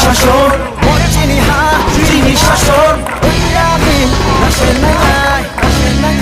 শাসন চিনি হা চিনি শাসন আমি রাশের নাই রাশের নাই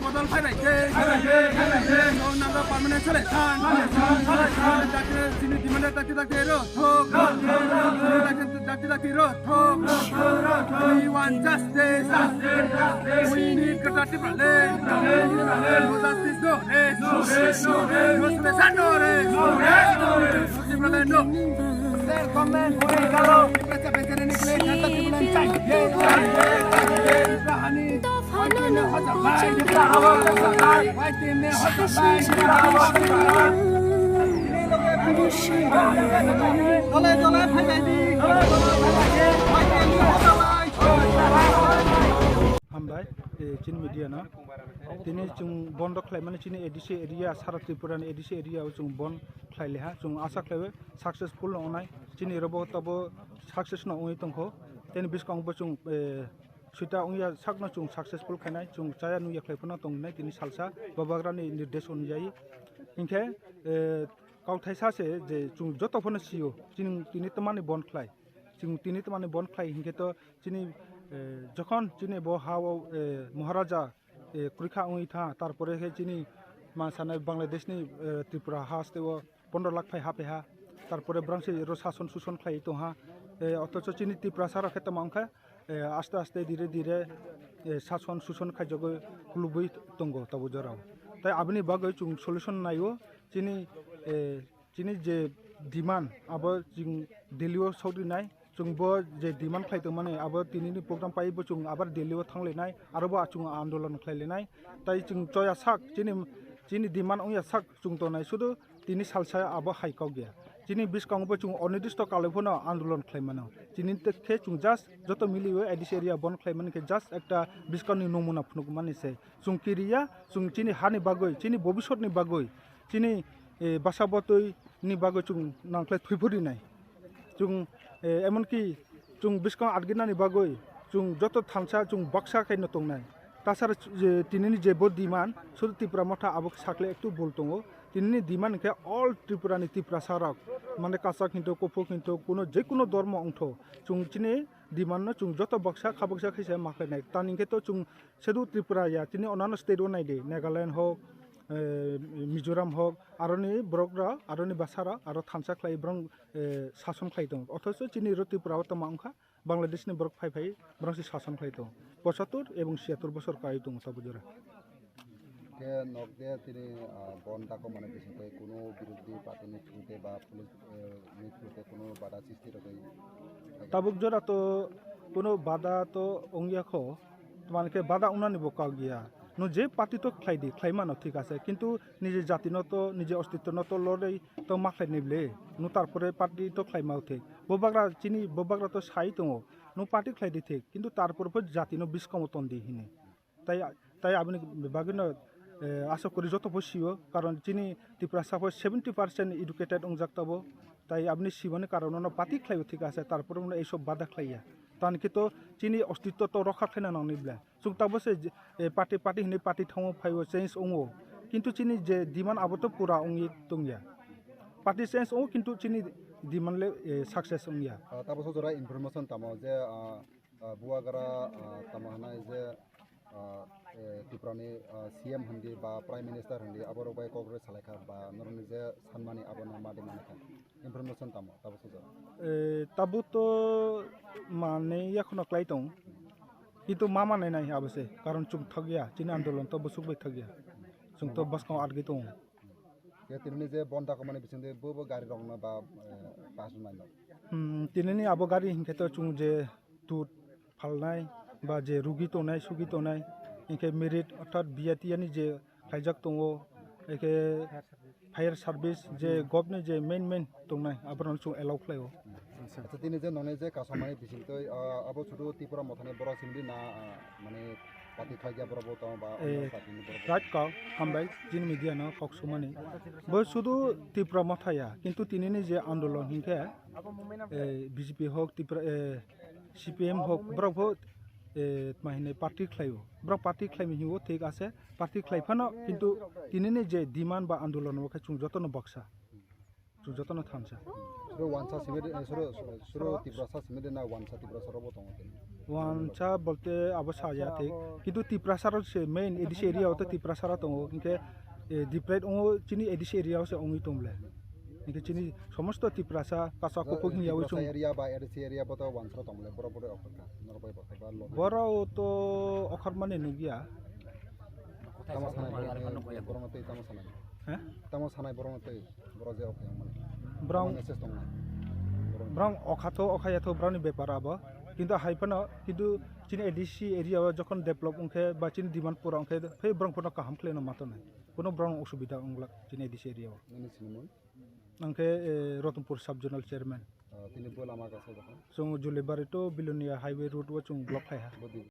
বদল ফাইনাইছে নামরা পার্মানেন্ট সিলেকশন তিনি ডিমান্ডের ডাকি রোধক ডাকি রোধক we want justice we need productive release no justice no rest no solution no rest no government করে গেল পেছে পেছে নিকলে ঠান্ডা ত্রিপুরা চাই রাহানি ফানানো ভাই দিতা আওয়াজ ভাই ভাই তিনে হত ভাই দলে দলে ফাইনাই দি हामबाय चिन मिडिया ना दिनै जों बन्द खालामनानै चिन एडिसि एरिया सारा त्रिपुरानि एडिसि एरियायाव जों बन्द खालामलेहा जों आसा खालामो साक्सेसफुल नंनाय चिन एरबो तबो साक्सेस नङै दंखो तेन बिसकांबो जों सुइटा उया साकना जों साक्सेसफुल खानाय जों जाया नुया खालामना दंनाय दिनै सालसा बाबाग्रानि निर्देश अनुयायी इनखे गावथाय सासे जे जों जतफोरनो सियो जों दिनै तमाने बन्द खालाय जों दिनै तमाने बन्द खालाय इनखेथ' दिनै যখন চিনি বহাও মহারাজা কুরিখা উই থা তারপরে চিনি মাসানে বাংলাদেশনি ত্রিপুরা হাসতেও 15 লাখ ফাই হাপেহা তারপরে ব্রাংসে শাসন শোষণ খাই তো হা অথচ চিনি ত্রিপুরা সারা ক্ষেত্রে মাংখা আস্তে আস্তে ধীরে ধীরে শাসন শোষণ খাই জগ লুবই দঙ্গ তবু জরাও তাই আপনি বাগৈ চুং সলিউশন নাইও চিনি চিনি যে ডিমান্ড আবার जों दिल्लीयाव सावदिनाय जोंबो जे डिमान्ड खालामदों माने आबो दिनैनि प्रग्राम पाइबो जों आबार दिल्लीयाव थांलायनाय आरोबो जों आन्दोलन खालामलायनाय ताइ जों जया साक जिनि डिमान्ड उया साक जों दनाय सुदु दिनै सालसा आबो हाइकाव गया जिनि बिसकांबो जों अनिर्दिष्ट कालफोनो आन्दोलन खालामनो जिनि खे जों जास्ट जत मिलियो एडिस एरिया बन खालामनो के जास्ट एकटा बिसकांनि नमुना फुनुक मानिसे जों किरिया जों जिनि हानि बागै जिनि भबिष्यतनि बागै जिनि बासाबतैनि बागै जों नांख्लाय थैफुरिनाय जों एमनकि जों बिसकां आदगिनानि बागै जों जत थांसा जों बक्सा खायनो दंनाय तासार दिनैनि जेबो डिमान्ड सुदु त्रिपुरा मथा आबो साख्ले एकटु बोल दङ दिनैनि डिमान्ड के अल त्रिपुरानि त्रिपुरा साराक माने कासा खिन्थु कफु खिन्थु कोनो जेकुनो धर्म अंथ जों दिनै डिमान्ड जों जत बक्सा खाबक्सा खैसा माखायनाय तानिखेथ जों सेदु त्रिपुराया दिनै अनानो स्टेट नायदे नागालेण्ड हक मिजोराम हक आरनि ब्रकरा आरनि बासारा आरो थानसा खाय ब्रं शासन खाय दं अथच चिनि त्रिपुरा तमांखा बांलादेशनि ब्रक फाइ ब्रंसि शासन खाय दं 75 এবং 76 বছর কাই দं তাবুজরা কে নকদে তিনি বন্দাকো মানে দিছে কোনো বিরোধী পার্টিনি থুতে বা পুলিশ নিথুতে কোনো বাধা সৃষ্টি রকই তাবুজরা তো কোনো বাধা তো অঙ্গিয়াখো তোমাকে বাধা উনানি বকা গিয়া নো যে পার্টি তো খাইদি খাইমানো ঠিক আছে কিন্তু নিজে জাতি নত নিজে অস্তিত্ব নত লড়াই তো মাখাই নিবলে নো তারপরে পার্টি তো খাইমাও ঠিক ববাগ্রা চিনি ববাগ্রা তো সাই দङ নো পার্টি খাইদি ঠিক কিন্তু তারপরে জাতি নো বিস্কমতন দিহিনে তাই তাই আপনি বাগিনো আশা করি যত বসিও কারণ চিনি ত্রিপুরা সাপোজ 70% এডুকেটেড অংজাক্তাবো তাই আপনি সিবনের কারণে পার্টি খাইও ঠিক আছে তারপরে এইসব বাধা খাইয়া तानके तो चिनी अस्तित्व तो रखा खाना नंगनिब्ला जों ताबोसे पार्टी हिने पार्टी थाङो फाइव चेंज ओङो किन्तु चिनी जे डिमान्ड आबो तो पूरा ओङि दंया पार्टी चेंज ओङो किन्तु चिनी डिमान्डले सक्सेस ओङिया ताबोसे जरा इनफरमेशन तामो जे बुआगरा तामहानाय जे ত্রিপুরাनि CM हान्दी बा प्राइम मिनिस्टार हान्दी आबारो बाय कग्रेस सालायखा बा नरनि जे सानमानि आबानो मादे मानखा इनफरमेशन तामो ताबो सुजा tabu to mane yakhno klai tong কিন্তু মা মানে নাই আবসে কারণ চুপ থাকিয়া চিনি আন্দোলন তো বসুক থাকিয়া जों तो बस को आगे दं के तिरनि जे बन्दा को माने बिसिंदे बो गारि रंगना बा पासु नाय तिननि आबो गारि हिंखे तो चुं जे तुत फालनाय बा जे रुगि तोनाय सुगि तोनाय इनके मेरिट अर्थात बियातियानि जे खायजाक दङो एके फायर सार्भिस जे गभने जे मेन तोनाय आबरन चुं एलाउ खालायो अच्छा तिनि जे नने जे कासमानि बिसिंतो आबो छुटु त्रिपुरा मथाने बर सिमदि ना माने पार्टी खागिया बर बोता बा पार्टीनि बर राइट का हामबाय जिन मिडिया न फक्सुमानि बो सुदु त्रिपुरा मथाया किन्तु तिनिनि जे आन्दोलन हिंखे बीजेपी हक त्रिपुरा CPM हक ब्रबो माहिने पार्टी खालायो ब्रब पार्टी खालायमि हिवो ठीक आसे पार्टी खालायफानो किन्तु तिनिनि जे डिमान्ड बा आन्दोलन वखे चुं जतन बक्सा चुं जतन थामसा सुरो वानसा सिमेदे सुरो त्रिपुरा सा सिमेदे ना वानसा त्रिपुरा सर बोता वानसा बोलते अब साया ठीक किन्तु त्रिपुरा सर से मेन एडिस एरिया तो त्रिपुरा सर दङ इनके डिप्रेट ओ चिनि एडिस एरिया से ओंगि तंले इनके चिनि समस्त त्रिपुरा सा कासा कोको हियाव सुं एरिया बा एडिस एरिया बोता वानसा तंले बर बर अखरका नरबाय बा लो बरो तो अखर माने नगिया तामा सानाय बरमते तामा सानाय हैं तामा सानाय बरमते बर जे अखय माने ब्राउन मेसेज दङ ब्राउन अखातो अखायातो ब्राउनि बेपार आबो किन्तु हाइफानो किन्तु चिनि एडिसि एरिया जखन डेभलप उनखे बा चिनि डिमान्ड पुरा उनखे फै ब्राउनफोरनो काहाम खलेनो मातनाय कोनो ब्राउन असुबिदा उंगला चिनि एडिसि एरिया ननि सिनमोन उनखे रतनपुर सब जोनल चेयरमैन तिनि बोला मा गासे दखन जों जुलिबारि तो बिलोनिया हाईवे रूट वो जों ब्लक खाया